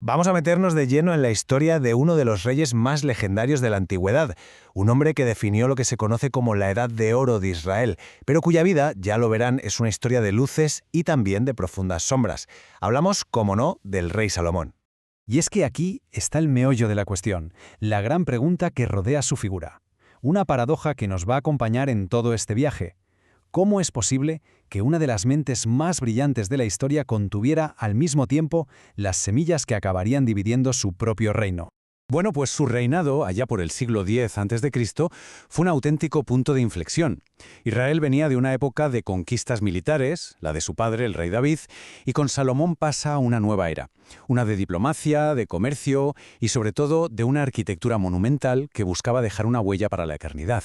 Vamos a meternos de lleno en la historia de uno de los reyes más legendarios de la antigüedad, un hombre que definió lo que se conoce como la Edad de Oro de Israel, pero cuya vida, ya lo verán, es una historia de luces y también de profundas sombras. Hablamos, como no, del rey Salomón. Y es que aquí está el meollo de la cuestión, la gran pregunta que rodea su figura. Una paradoja que nos va a acompañar en todo este viaje. ¿Cómo es posible que una de las mentes más brillantes de la historia contuviera al mismo tiempo las semillas que acabarían dividiendo su propio reino? Bueno, pues su reinado, allá por el siglo X a.C., fue un auténtico punto de inflexión. Israel venía de una época de conquistas militares, la de su padre, el rey David, y con Salomón pasa a una nueva era, una de diplomacia, de comercio y sobre todo de una arquitectura monumental que buscaba dejar una huella para la eternidad.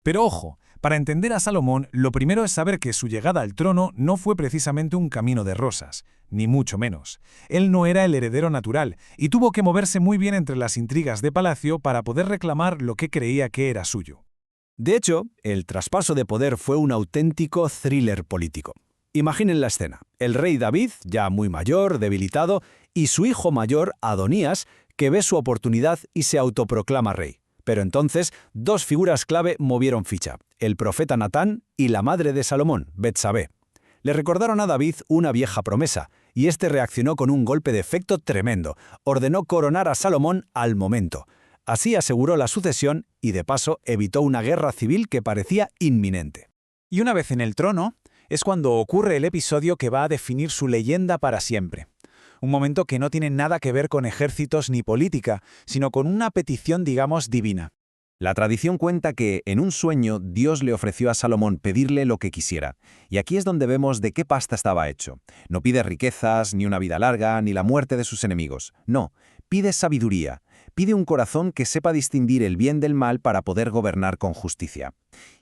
Pero ojo, para entender a Salomón, lo primero es saber que su llegada al trono no fue precisamente un camino de rosas, ni mucho menos. Él no era el heredero natural y tuvo que moverse muy bien entre las intrigas de palacio para poder reclamar lo que creía que era suyo. De hecho, el traspaso de poder fue un auténtico thriller político. Imaginen la escena. El rey David, ya muy mayor, debilitado, y su hijo mayor, Adonías, que ve su oportunidad y se autoproclama rey. Pero entonces, dos figuras clave movieron ficha, el profeta Natán y la madre de Salomón, Betsabé. Le recordaron a David una vieja promesa, y este reaccionó con un golpe de efecto tremendo. Ordenó coronar a Salomón al momento. Así aseguró la sucesión y, de paso, evitó una guerra civil que parecía inminente. Y una vez en el trono, es cuando ocurre el episodio que va a definir su leyenda para siempre. Un momento que no tiene nada que ver con ejércitos ni política, sino con una petición, digamos, divina. La tradición cuenta que, en un sueño, Dios le ofreció a Salomón pedirle lo que quisiera. Y aquí es donde vemos de qué pasta estaba hecho. No pide riquezas, ni una vida larga, ni la muerte de sus enemigos. No, pide sabiduría. Pide un corazón que sepa distinguir el bien del mal para poder gobernar con justicia.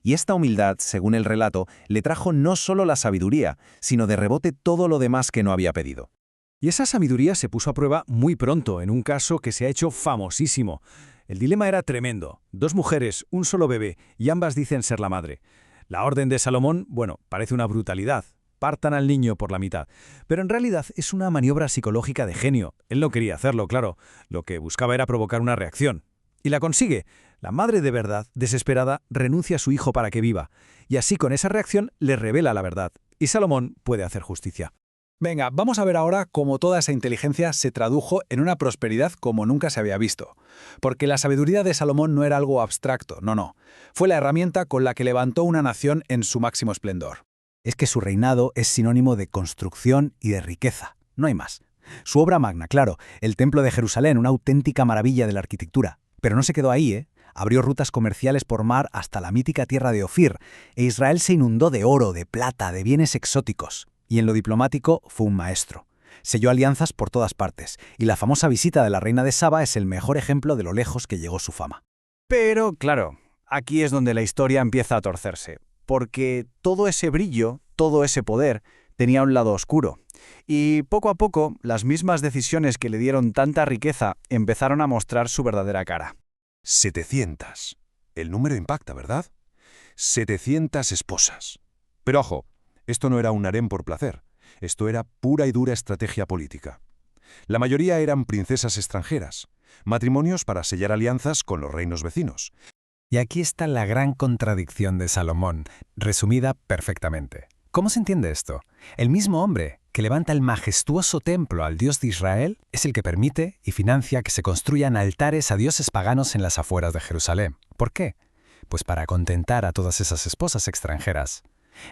Y esta humildad, según el relato, le trajo no solo la sabiduría, sino de rebote todo lo demás que no había pedido. Y esa sabiduría se puso a prueba muy pronto, en un caso que se ha hecho famosísimo. El dilema era tremendo. Dos mujeres, un solo bebé, y ambas dicen ser la madre. La orden de Salomón, bueno, parece una brutalidad. Partan al niño por la mitad. Pero en realidad es una maniobra psicológica de genio. Él no quería hacerlo, claro. Lo que buscaba era provocar una reacción. Y la consigue. La madre de verdad, desesperada, renuncia a su hijo para que viva. Y así con esa reacción le revela la verdad. Y Salomón puede hacer justicia. Venga, vamos a ver ahora cómo toda esa inteligencia se tradujo en una prosperidad como nunca se había visto. Porque la sabiduría de Salomón no era algo abstracto, no. Fue la herramienta con la que levantó una nación en su máximo esplendor. Es que su reinado es sinónimo de construcción y de riqueza. No hay más. Su obra magna, claro, el Templo de Jerusalén, una auténtica maravilla de la arquitectura. Pero no se quedó ahí, ¿eh? Abrió rutas comerciales por mar hasta la mítica tierra de Ofir, e Israel se inundó de oro, de plata, de bienes exóticos. Y en lo diplomático fue un maestro. Selló alianzas por todas partes, y la famosa visita de la reina de Saba es el mejor ejemplo de lo lejos que llegó su fama. Pero, claro, aquí es donde la historia empieza a torcerse. Porque todo ese brillo, todo ese poder, tenía un lado oscuro. Y poco a poco, las mismas decisiones que le dieron tanta riqueza empezaron a mostrar su verdadera cara. 700. El número impacta, ¿verdad? 700 esposas. Pero ojo, esto no era un harén por placer. Esto era pura y dura estrategia política. La mayoría eran princesas extranjeras, matrimonios para sellar alianzas con los reinos vecinos. Y aquí está la gran contradicción de Salomón, resumida perfectamente. ¿Cómo se entiende esto? El mismo hombre que levanta el majestuoso templo al Dios de Israel es el que permite y financia que se construyan altares a dioses paganos en las afueras de Jerusalén. ¿Por qué? Pues para contentar a todas esas esposas extranjeras.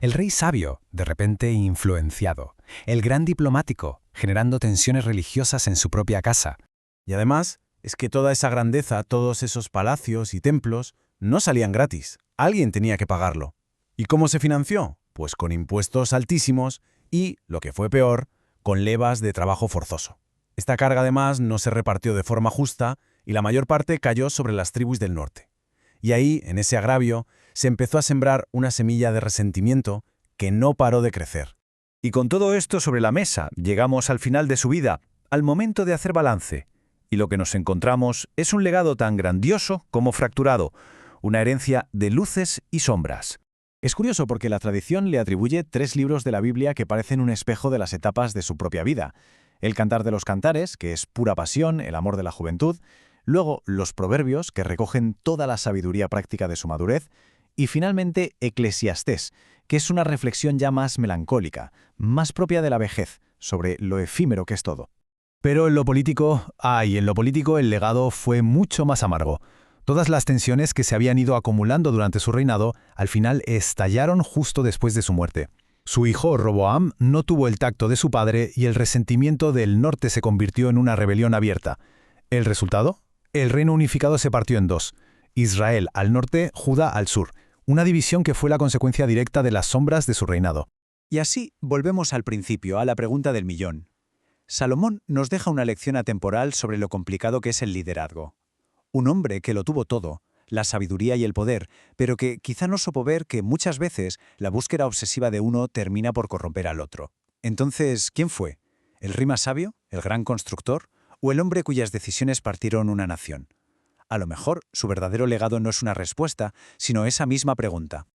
El rey sabio, de repente influenciado. El gran diplomático, generando tensiones religiosas en su propia casa. Y además, es que toda esa grandeza, todos esos palacios y templos, no salían gratis. Alguien tenía que pagarlo. ¿Y cómo se financió? Pues con impuestos altísimos y, lo que fue peor, con levas de trabajo forzoso. Esta carga además no se repartió de forma justa y la mayor parte cayó sobre las tribus del norte. Y ahí, en ese agravio, se empezó a sembrar una semilla de resentimiento que no paró de crecer. Y con todo esto sobre la mesa, llegamos al final de su vida, al momento de hacer balance. Y lo que nos encontramos es un legado tan grandioso como fracturado, una herencia de luces y sombras. Es curioso porque la tradición le atribuye 3 libros de la Biblia que parecen un espejo de las etapas de su propia vida. El Cantar de los Cantares, que es pura pasión, el amor de la juventud. Luego, los Proverbios, que recogen toda la sabiduría práctica de su madurez. Y finalmente, Eclesiastés, que es una reflexión ya más melancólica, más propia de la vejez, sobre lo efímero que es todo. Pero en lo político, el legado fue mucho más amargo. Todas las tensiones que se habían ido acumulando durante su reinado, al final estallaron justo después de su muerte. Su hijo, Roboam, no tuvo el tacto de su padre y el resentimiento del norte se convirtió en una rebelión abierta. ¿El resultado? El reino unificado se partió en dos. Israel al norte, Judá al sur. Una división que fue la consecuencia directa de las sombras de su reinado. Y así volvemos al principio, a la pregunta del millón. Salomón nos deja una lección atemporal sobre lo complicado que es el liderazgo. Un hombre que lo tuvo todo, la sabiduría y el poder, pero que quizá no supo ver que muchas veces la búsqueda obsesiva de uno termina por corromper al otro. Entonces, ¿quién fue? ¿El rey más sabio? ¿El gran constructor? ¿O el hombre cuyas decisiones partieron una nación? A lo mejor su verdadero legado no es una respuesta, sino esa misma pregunta.